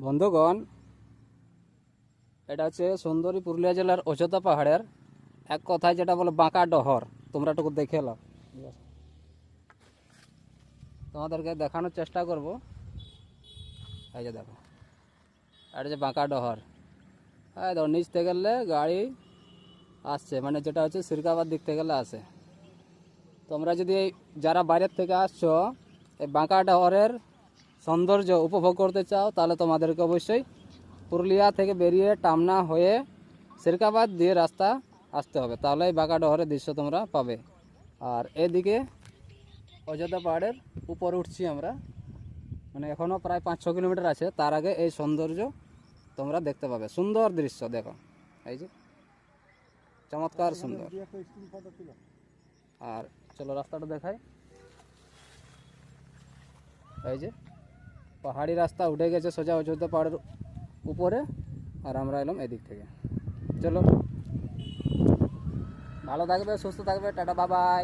বন্ধুগণ, এটা হচ্ছে সুন্দরী পুরুলিয়া জেলার অযোধ্যা পাহাড়ের এক কথায় যেটা বলে বাঁকা ডহর। তোমরা একটু দেখে নাও, তোমাদেরকে দেখানোর চেষ্টা করব। এই যে দেখো, এটা যে বাঁকা ডহর, এই দেখো নিচ থেকে গেলে গাড়ি আসছে, মানে যেটা হচ্ছে সিরকাবাদ দিক থেকে গেলে আসে। তোমরা যদি যারা বাইরের থেকে আসছো এই বাঁকা ডহরের সৌন্দর্য উপভোগ করতে চাও, তাহলে তোমাদেরকে অবশ্যই পুরুলিয়া থেকে বেরিয়ে টামনা হয়ে সিরকাবাদ দিয়ে রাস্তা আসতে হবে, তাহলে এই বাঁকা ডহরের দৃশ্য তোমরা পাবে। আর এদিকে অযোধ্যা পাহাড়ের উপরে উঠছি আমরা, মানে এখনও প্রায় 5-6 কিলোমিটার আছে, তার আগে এই সৌন্দর্য তোমরা দেখতে পাবে। সুন্দর দৃশ্য দেখো, এই যে চমৎকার সুন্দর। আর চলো রাস্তাটা দেখাই। এই যে পাহাড়ি রাস্তা উঠে গেছে সোজা অযোধ্যা পাহাড়ের উপরে, আর আমরা এলাম এদিক থেকে। চলো, ভালো থাকবে, সুস্থ থাকবে, টাটা, বাই বাই।